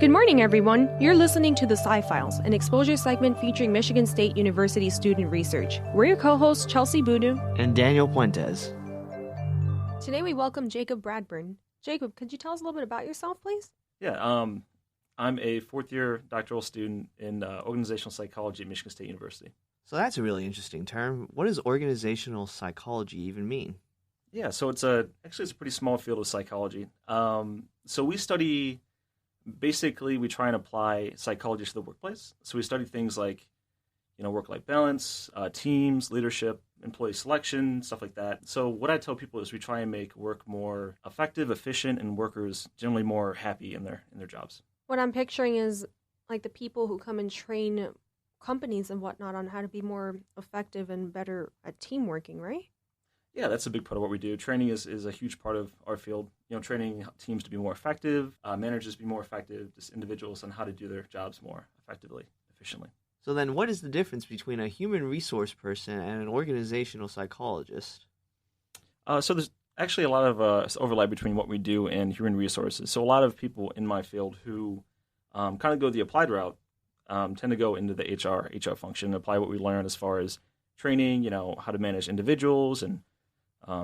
Good morning, everyone. You're listening to the Sci-Files, an exposure segment featuring Michigan State University student research. We're your co-hosts, Chelsie Boudou and Daniel Puentes. Today we welcome Jacob Bradburn. Jacob, could you tell us a little bit about yourself, please? Yeah, I'm a fourth-year doctoral student in organizational psychology at Michigan State University. So that's a really interesting term. What does organizational psychology even mean? Yeah, so it's a pretty small field of psychology. So we study, basically, we try and apply psychology to the workplace. So we study things like, work-life balance, teams, leadership, employee selection, stuff like that. So what I tell people is we try and make work more effective, efficient, and workers generally more happy in their jobs. What I'm picturing is like the people who come and train companies and whatnot on how to be more effective and better at team working, right? Yeah, that's a big part of what we do. Training is a huge part of our field. Training teams to be more effective, managers to be more effective, just individuals on how to do their jobs more effectively, efficiently. So then what is the difference between a human resource person and an organizational psychologist? So there's actually a lot of overlap between what we do and human resources. So a lot of people in my field who kind of go the applied route tend to go into the HR function and apply what we learn as far as training, how to manage individuals and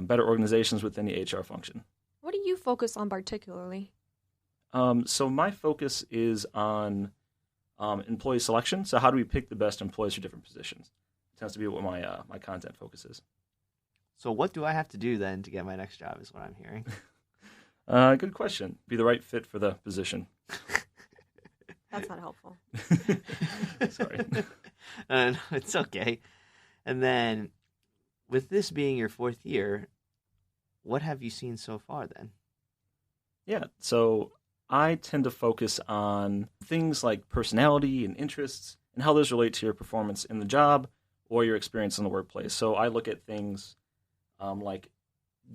better organizations within the HR function. What do you focus on particularly? So my focus is on employee selection. So how do we pick the best employees for different positions? It tends to be what my content focuses. So what do I have to do then to get my next job is what I'm hearing. Good question. Be the right fit for the position. That's not helpful. Sorry. No, it's okay. And then with this being your fourth year, what have you seen so far then? Yeah, so I tend to focus on things like personality and interests and how those relate to your performance in the job or your experience in the workplace. So I look at things like,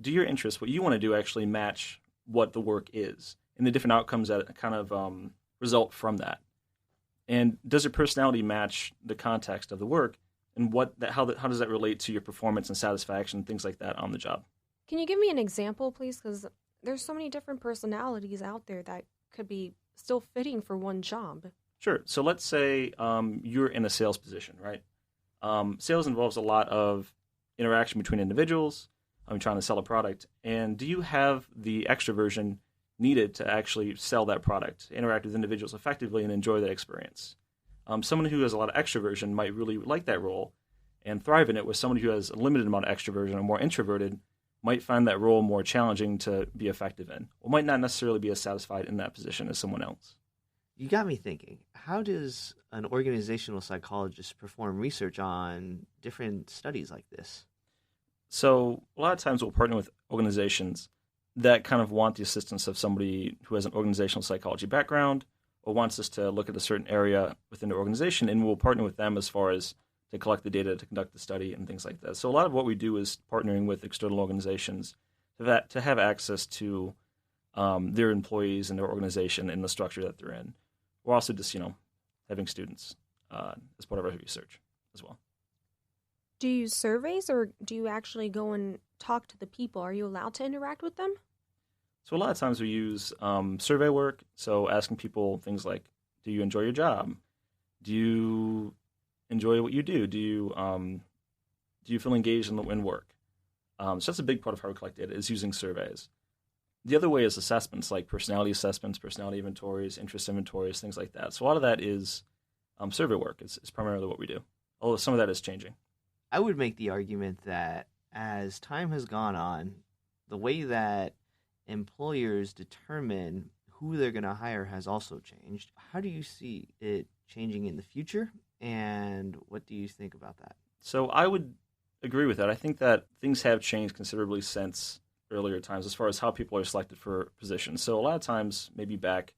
do your interests, what you want to do, actually match what the work is and the different outcomes that kind of result from that? And does your personality match the context of the work? And how does that relate to your performance and satisfaction, things like that on the job? Can you give me an example, please? Because there's so many different personalities out there that could be still fitting for one job. Sure. So let's say you're in a sales position, right? Sales involves a lot of interaction between individuals. I'm trying to sell a product. And do you have the extroversion needed to actually sell that product, interact with individuals effectively, and enjoy that experience? Someone who has a lot of extroversion might really like that role and thrive in it, with someone who has a limited amount of extroversion or more introverted might find that role more challenging to be effective in, or might not necessarily be as satisfied in that position as someone else. You got me thinking, how does an organizational psychologist perform research on different studies like this? So a lot of times we'll partner with organizations that kind of want the assistance of somebody who has an organizational psychology background or wants us to look at a certain area within the organization, and we'll partner with them as far as to collect the data, to conduct the study, and things like that. So a lot of what we do is partnering with external organizations to have access to their employees and their organization and the structure that they're in. We're also just, having students as part of our research as well. Do you use surveys, or do you actually go and talk to the people? Are you allowed to interact with them? So a lot of times we use survey work, so asking people things like, do you enjoy your job? Do you enjoy what you do? Do you feel engaged in work? So that's a big part of how we collect data, is using surveys. The other way is assessments, like personality assessments, personality inventories, interest inventories, things like that. So a lot of that is survey work. Is primarily what we do, although some of that is changing. I would make the argument that as time has gone on, the way that employers determine who they're going to hire has also changed. How do you see it changing in the future, and what do you think about that? So I would agree with that. I think that things have changed considerably since earlier times as far as how people are selected for positions. So a lot of times, maybe back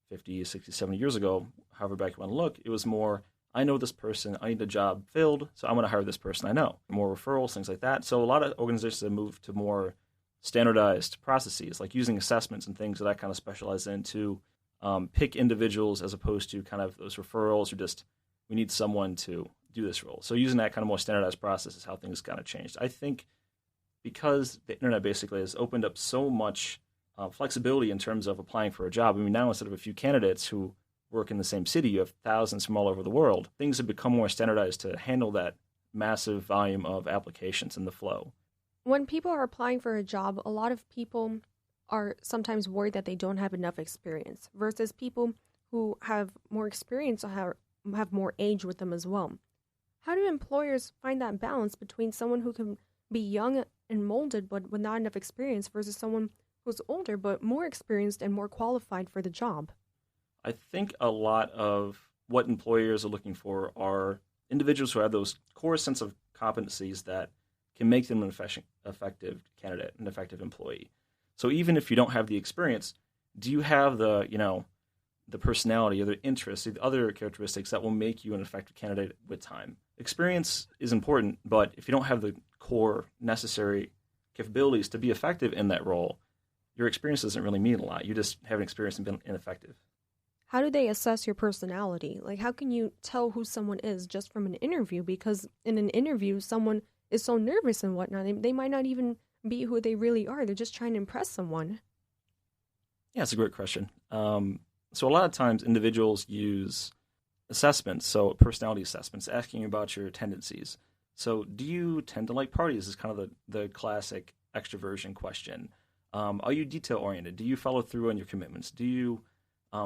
50, 60, 70 years ago, however back you want to look, it was more, I know this person, I need a job filled, so I'm going to hire this person I know. More referrals, things like that. So a lot of organizations have moved to more standardized processes, like using assessments and things that I kind of specialize in to pick individuals, as opposed to kind of those referrals or just, we need someone to do this role. So using that kind of more standardized process is how things kind of changed. I think because the internet basically has opened up so much flexibility in terms of applying for a job. I mean, now instead of a few candidates who work in the same city, you have thousands from all over the world. Things have become more standardized to handle that massive volume of applications in the flow. When people are applying for a job, a lot of people are sometimes worried that they don't have enough experience versus people who have more experience or have more age with them as well. How do employers find that balance between someone who can be young and molded but with not enough experience versus someone who's older but more experienced and more qualified for the job? I think a lot of what employers are looking for are individuals who have those core sense of competencies that can make them an effective candidate, an effective employee. So even if you don't have the experience, do you have the personality or the interests, the other characteristics that will make you an effective candidate with time? Experience is important, but if you don't have the core necessary capabilities to be effective in that role, your experience doesn't really mean a lot. You just haven't experienced and been ineffective. How do they assess your personality? Like, how can you tell who someone is just from an interview? Because in an interview, someone is so nervous and whatnot. They might not even be who they really are. They're just trying to impress someone. Yeah, it's a great question. So a lot of times individuals use assessments, so personality assessments, asking about your tendencies. So do you tend to like parties is kind of the classic extroversion question. Are you detail-oriented? Do you follow through on your commitments? Do you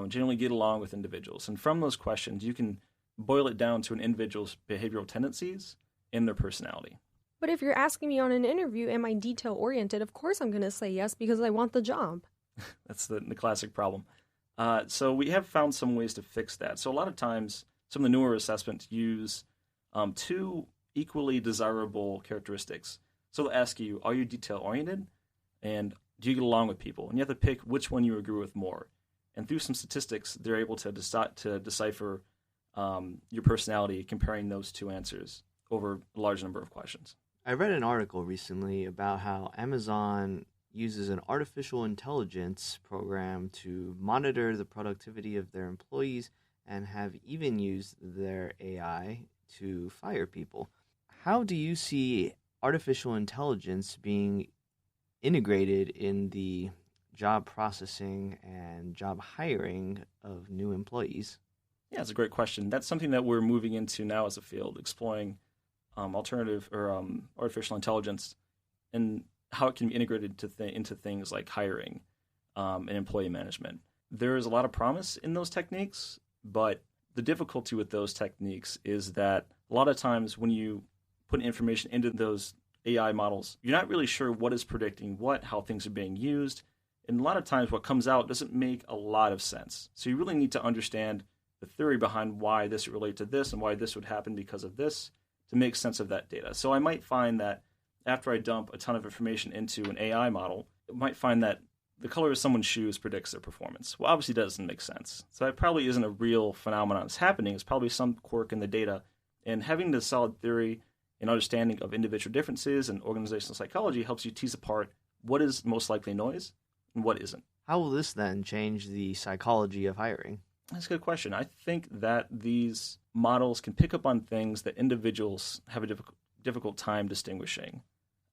generally get along with individuals? And from those questions, you can boil it down to an individual's behavioral tendencies and their personality. But if you're asking me on an interview, am I detail-oriented? Of course I'm going to say yes because I want the job. That's the classic problem. So we have found some ways to fix that. So a lot of times, some of the newer assessments use two equally desirable characteristics. So they'll ask you, are you detail-oriented? And do you get along with people? And you have to pick which one you agree with more. And through some statistics, they're able to decipher your personality comparing those two answers over a large number of questions. I read an article recently about how Amazon uses an artificial intelligence program to monitor the productivity of their employees and have even used their AI to fire people. How do you see artificial intelligence being integrated in the job processing and job hiring of new employees? Yeah, it's a great question. That's something that we're moving into now as a field, exploring alternative or artificial intelligence and how it can be integrated into things like hiring and employee management. There is a lot of promise in those techniques, but the difficulty with those techniques is that a lot of times when you put information into those AI models, you're not really sure what is predicting what, how things are being used. And a lot of times what comes out doesn't make a lot of sense. So you really need to understand the theory behind why this would relate to this and why this would happen because of this to make sense of that data. So I might find that after I dump a ton of information into an AI model, I might find that the color of someone's shoes predicts their performance. Well, obviously that doesn't make sense. So that probably isn't a real phenomenon that's happening. It's probably some quirk in the data. And having the solid theory and understanding of individual differences and organizational psychology helps you tease apart what is most likely noise and what isn't. How will this then change the psychology of hiring? That's a good question. I think that these models can pick up on things that individuals have a difficult time distinguishing,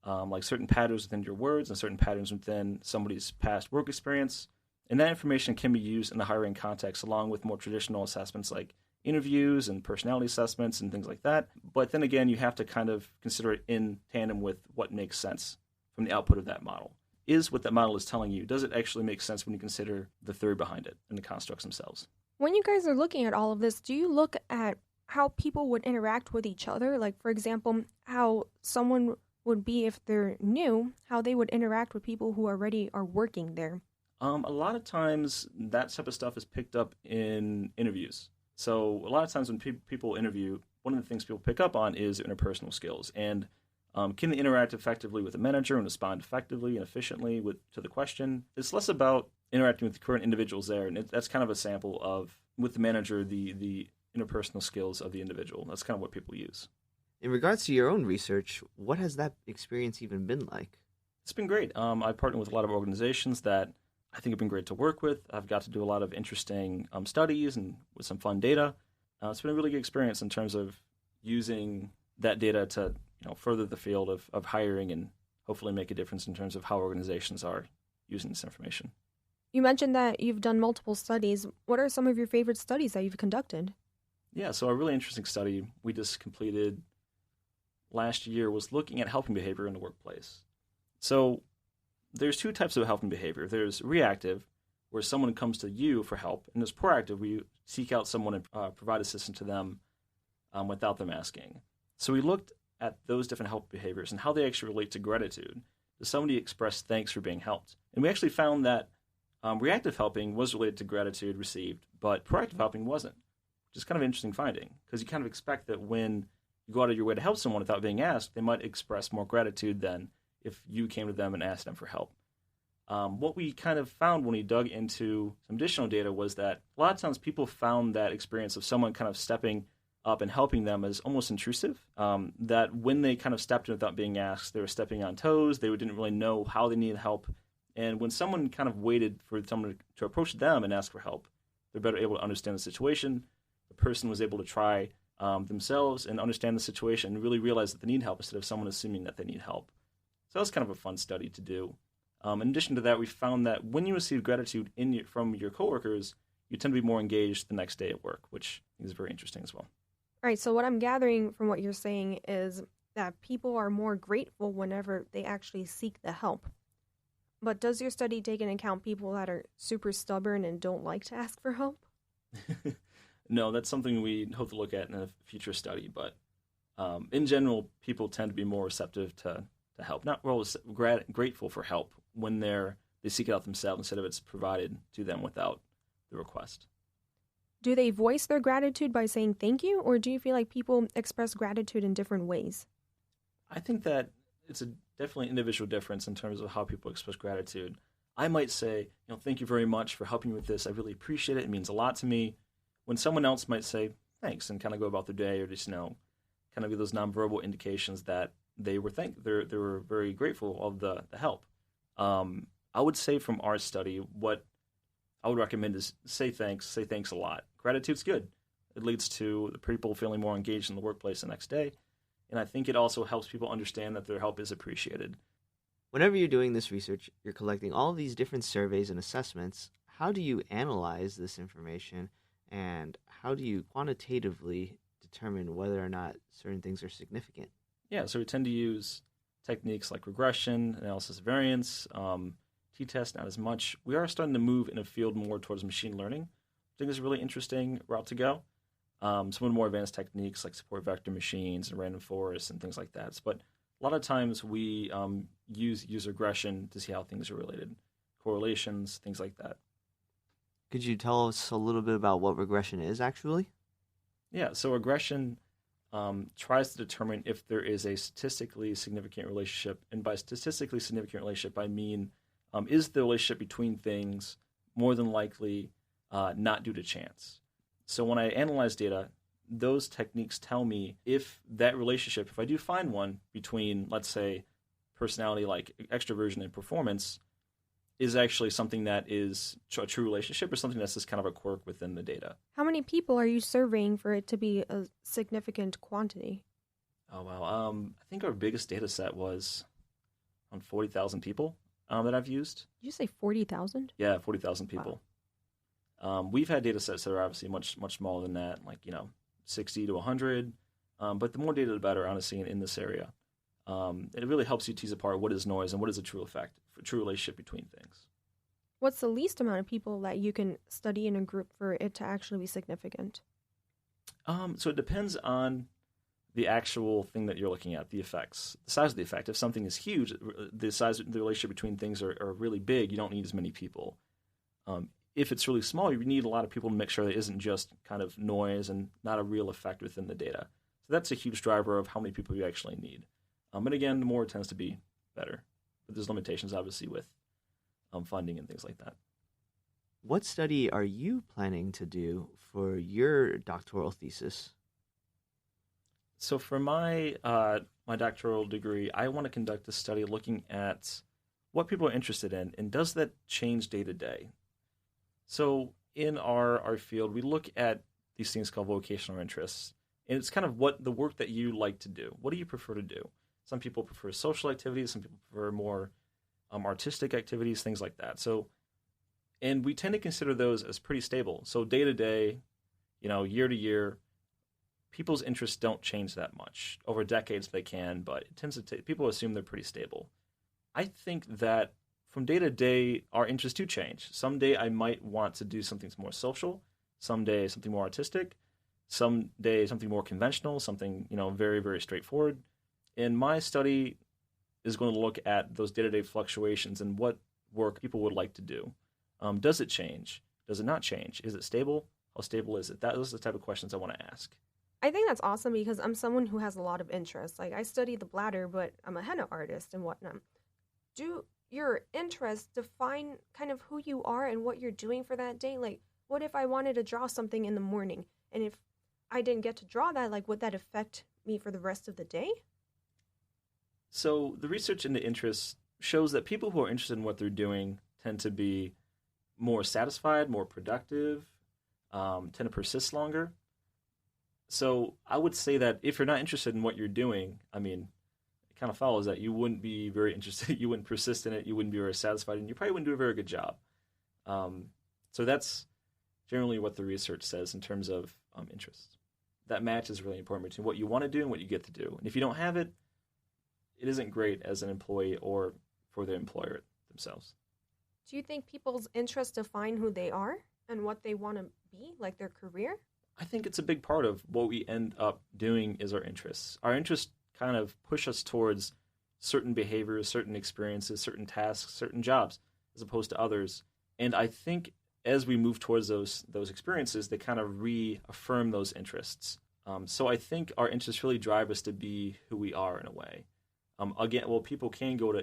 like certain patterns within your words and certain patterns within somebody's past work experience. And that information can be used in the hiring context along with more traditional assessments like interviews and personality assessments and things like that. But then again, you have to kind of consider it in tandem with what makes sense from the output of that model. Is what that model is telling you, does it actually make sense when you consider the theory behind it and the constructs themselves? When you guys are looking at all of this, do you look at how people would interact with each other? Like, for example, how someone would be if they're new, how they would interact with people who already are working there? A lot of times that type of stuff is picked up in interviews. So a lot of times when people interview, one of the things people pick up on is interpersonal skills. And can they interact effectively with the manager and respond effectively and efficiently to the question? It's less about interacting with the current individuals there, and that's kind of a sample of, with the manager, the interpersonal skills of the individual. That's kind of what people use. In regards to your own research, what has that experience even been like? It's been great. I've partnered with a lot of organizations that I think have been great to work with. I've got to do a lot of interesting studies and with some fun data. It's been a really good experience in terms of using that data to further the field of hiring and hopefully make a difference in terms of how organizations are using this information. You mentioned that you've done multiple studies. What are some of your favorite studies that you've conducted? Yeah, so a really interesting study we just completed last year was looking at helping behavior in the workplace. So there's two types of helping behavior. There's reactive, where someone comes to you for help, and there's proactive, where you seek out someone and provide assistance to them without them asking. So we looked at those different help behaviors and how they actually relate to gratitude. Does somebody express thanks for being helped? And we actually found that reactive helping was related to gratitude received, but proactive helping wasn't, which is kind of an interesting finding, because you kind of expect that when you go out of your way to help someone without being asked, they might express more gratitude than if you came to them and asked them for help. What we kind of found when we dug into some additional data was that a lot of times people found that experience of someone kind of stepping up and helping them as almost intrusive, that when they kind of stepped in without being asked, they were stepping on toes, they didn't really know how they needed help. And when someone kind of waited for someone to approach them and ask for help, they're better able to understand the situation. The person was able to try themselves and understand the situation and really realize that they need help instead of someone assuming that they need help. So that was kind of a fun study to do. In addition to that, we found that when you receive gratitude from your coworkers, you tend to be more engaged the next day at work, which I think is very interesting as well. All right, so what I'm gathering from what you're saying is that people are more grateful whenever they actually seek the help. But does your study take into account people that are super stubborn and don't like to ask for help? No, that's something we hope to look at in a future study. But in general, people tend to be more receptive to help. Not always grateful for help when they seek it out themselves instead of it's provided to them without the request. Do they voice their gratitude by saying thank you, or do you feel like people express gratitude in different ways? I think that it's definitely an individual difference in terms of how people express gratitude. I might say, thank you very much for helping me with this. I really appreciate it. It means a lot to me. When someone else might say thanks and kind of go about their day, or just kind of give those nonverbal indications that they were they were very grateful of the help. I would say from our study, what I would recommend is say thanks a lot. Gratitude's good. It leads to the people feeling more engaged in the workplace the next day. And I think it also helps people understand that their help is appreciated. Whenever you're doing this research, you're collecting all of these different surveys and assessments. How do you analyze this information, and how do you quantitatively determine whether or not certain things are significant? Yeah, so we tend to use techniques like regression, analysis of variance, t-test, not as much. We are starting to move in a field more towards machine learning. I think it's a really interesting route to go. Some of the more advanced techniques like support vector machines and random forests and things like that. But a lot of times we use regression to see how things are related, correlations, things like that. Could you tell us a little bit about what regression is actually? Yeah, so regression tries to determine if there is a statistically significant relationship. And by statistically significant relationship, I mean, is the relationship between things more than likely not due to chance? So when I analyze data, those techniques tell me if that relationship, if I do find one between, let's say, personality like extroversion and performance, is actually something that is a true relationship or something that's just kind of a quirk within the data. How many people are you surveying for it to be a significant quantity? Oh, wow. I think our biggest data set was around 40,000 people that I've used. Did you say 40,000? Yeah, 40,000 people. Wow. We've had data sets that are obviously much smaller than that, like 60 to 100. But the more data, the better, honestly, in this area. It really helps you tease apart what is noise and what is a true effect, a true relationship between things. What's the least amount of people that you can study in a group for it to actually be significant? So it depends on the actual thing that you're looking at, the effects, the size of the effect. If something is huge, the size of the relationship between things are really big, you don't need as many people. If it's really small, you need a lot of people to make sure that it isn't just kind of noise and not a real effect within the data. So that's a huge driver of how many people you actually need. But again, the more it tends to be better. But there's limitations, obviously, with funding and things like that. What study are you planning to do for your doctoral thesis? So for my doctoral degree, I want to conduct a study looking at what people are interested in, and does that change day to day? So in our field, we look at these things called vocational interests, and it's kind of what the work that you like to do. What do you prefer to do? Some people prefer social activities. Some people prefer more artistic activities, things like that. So, and we tend to consider those as pretty stable. So day to day, year to year, people's interests don't change that much. Over decades they can, but it tends to people assume they're pretty stable. I think that from day to day, our interests do change. Someday I might want to do something more social, someday something more artistic, someday something more conventional, something, very, very straightforward. And my study is going to look at those day-to-day fluctuations and what work people would like to do. Does it change? Does it not change? Is it stable? How stable is it? Those are the type of questions I want to ask. I think that's awesome because I'm someone who has a lot of interests. Like, I study the bladder, but I'm a henna artist and whatnot. Do your interests define kind of who you are and what you're doing for that day? Like, what if I wanted to draw something in the morning, and if I didn't get to draw that, like, would that affect me for the rest of the day? So the research into interests shows that people who are interested in what they're doing tend to be more satisfied, more productive, tend to persist longer. So I would say that if you're not interested in what you're doing, it kind of follows that you wouldn't be very interested, you wouldn't persist in it, you wouldn't be very satisfied, and you probably wouldn't do a very good job. So that's generally what the research says in terms of interests. That match is really important between what you want to do and what you get to do. And if you don't have it, it isn't great as an employee or for the employer themselves. Do you think people's interests define who they are and what they want to be, like their career? I think it's a big part of what we end up doing is our interests. Our interests kind of push us towards certain behaviors, certain experiences, certain tasks, certain jobs, as opposed to others. And I think as we move towards those experiences, they kind of reaffirm those interests. So I think our interests really drive us to be who we are in a way. People can go to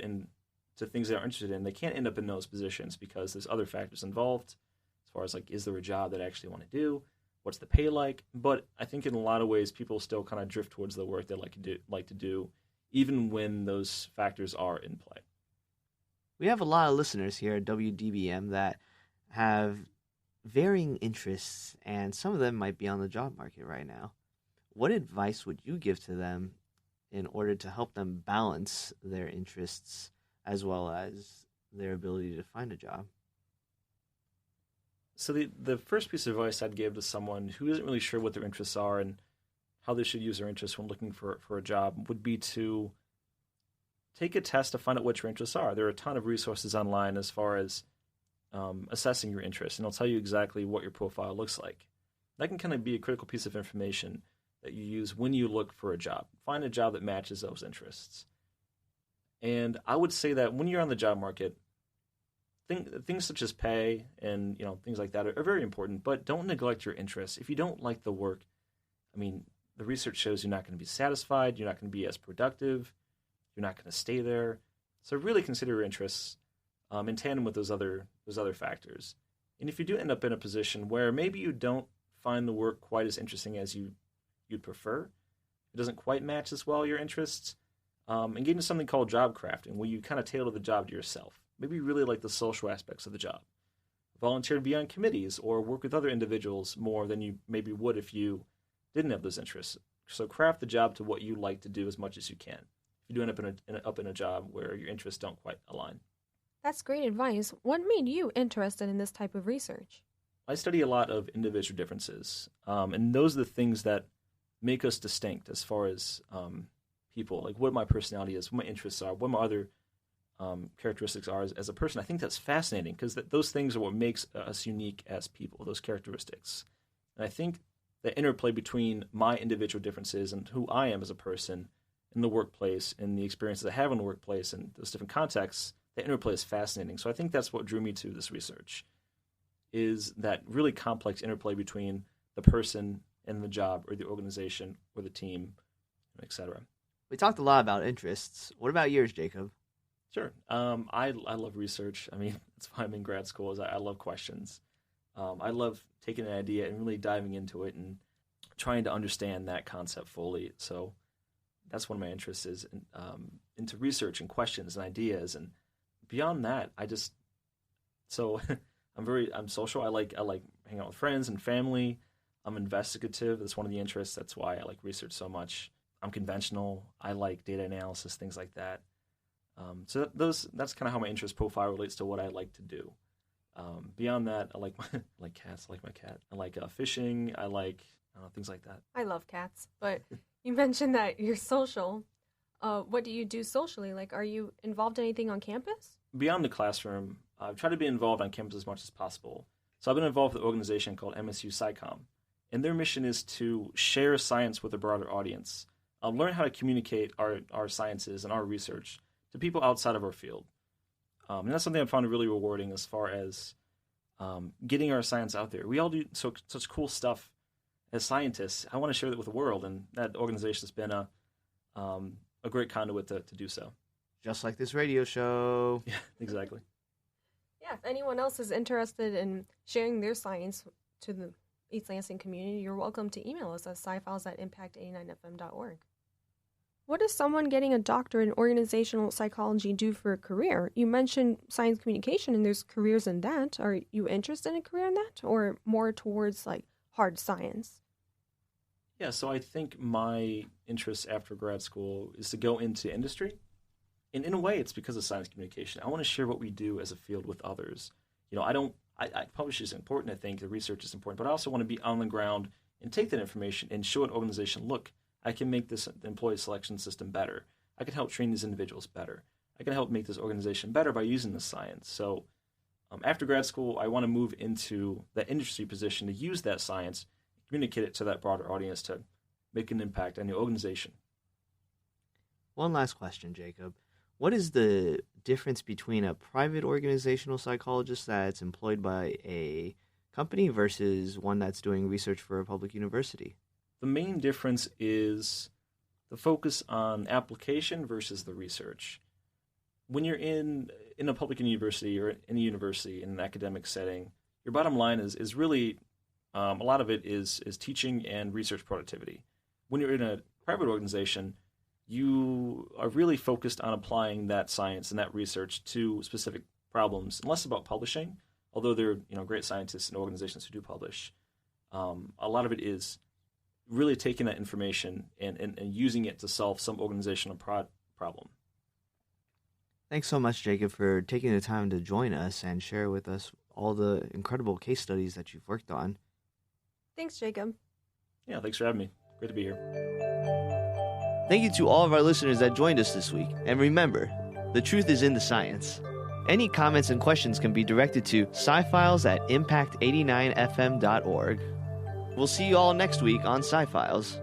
things they're interested in. They can't end up in those positions because there's other factors involved, as far as like, is there a job that I actually want to do? What's the pay like? But I think in a lot of ways, people still kind of drift towards the work they like to do, even when those factors are in play. We have a lot of listeners here at WDBM that have varying interests, and some of them might be on the job market right now. What advice would you give to them in order to help them balance their interests as well as their ability to find a job? So the first piece of advice I'd give to someone who isn't really sure what their interests are and how they should use their interests when looking for a job would be to take a test to find out what your interests are. There are a ton of resources online as far as assessing your interests, and it'll tell you exactly what your profile looks like. That can kind of be a critical piece of information that you use when you look for a job. Find a job that matches those interests. And I would say that when you're on the job market, things such as pay and things like that are very important, but don't neglect your interests. If you don't like the work, the research shows you're not going to be satisfied, you're not going to be as productive, you're not going to stay there. So really consider your interests in tandem with those other factors. And if you do end up in a position where maybe you don't find the work quite as interesting as you'd prefer, it doesn't quite match as well your interests, and get into something called job crafting, where you kind of tailor the job to yourself. Maybe you really like the social aspects of the job. Volunteer to be on committees or work with other individuals more than you maybe would if you didn't have those interests. So craft the job to what you like to do as much as you can. If you do end up in a job where your interests don't quite align. That's great advice. What made you interested in this type of research? I study a lot of individual differences, and those are the things that make us distinct as far as people, like what my personality is, what my interests are, what my other characteristics are as a person. I think that's fascinating because those things are what makes us unique as people, those characteristics. And I think the interplay between my individual differences and who I am as a person in the workplace and the experiences I have in the workplace and those different contexts, the interplay is fascinating. So I think that's what drew me to this research, is that really complex interplay between the person and the job or the organization or the team, etc. We talked a lot about interests. What about yours, Jacob? Sure. I love research. That's why I'm in grad school, is I love questions. I love taking an idea and really diving into it and trying to understand that concept fully. So that's one of my interests is into research and questions and ideas. And beyond that, I'm social. I like hanging out with friends and family. I'm investigative. That's one of the interests. That's why I like research so much. I'm conventional. I like data analysis, things like that. So that's kind of how my interest profile relates to what I like to do. Beyond that, I like I like cats. I like my cat. I like fishing. I like things like that. I love cats, but you mentioned that you're social. What do you do socially? Like, are you involved in anything on campus? Beyond the classroom, I've tried to be involved on campus as much as possible. So I've been involved with an organization called MSU SciComm, and their mission is to share science with a broader audience, learn how to communicate our sciences and our research to people outside of our field. And that's something I found really rewarding as far as getting our science out there. We all do such cool stuff as scientists. I want to share that with the world, and that organization has been a great conduit to do so. Just like this radio show. Yeah, exactly. Yeah, if anyone else is interested in sharing their science to the East Lansing community, you're welcome to email us at scifiles@impact89fm.org. What does someone getting a doctorate in organizational psychology do for a career? You mentioned science communication, and there's careers in that. Are you interested in a career in that, or more towards like hard science? Yeah, so I think my interest after grad school is to go into industry. And in a way, it's because of science communication. I want to share what we do as a field with others. I publish is important, I think, the research is important, but I also want to be on the ground and take that information and show an organization, look, I can make this employee selection system better. I can help train these individuals better. I can help make this organization better by using the science. So after grad school, I want to move into that industry position to use that science, communicate it to that broader audience to make an impact on the organization. One last question, Jacob. What is the difference between a private organizational psychologist that's employed by a company versus one that's doing research for a public university? The main difference is the focus on application versus the research. When you're in a public university or in a university in an academic setting, your bottom line is really a lot of it is teaching and research productivity. When you're in a private organization, you are really focused on applying that science and that research to specific problems, and less about publishing, although there are great scientists and organizations who do publish. A lot of it is really taking that information and using it to solve some organizational problem. Thanks so much, Jacob, for taking the time to join us and share with us all the incredible case studies that you've worked on. Thanks, Jacob. Yeah, thanks for having me. Great to be here. Thank you to all of our listeners that joined us this week. And remember, the truth is in the science. Any comments and questions can be directed to scifiles@impact89fm.org. We'll see you all next week on Sci-Files.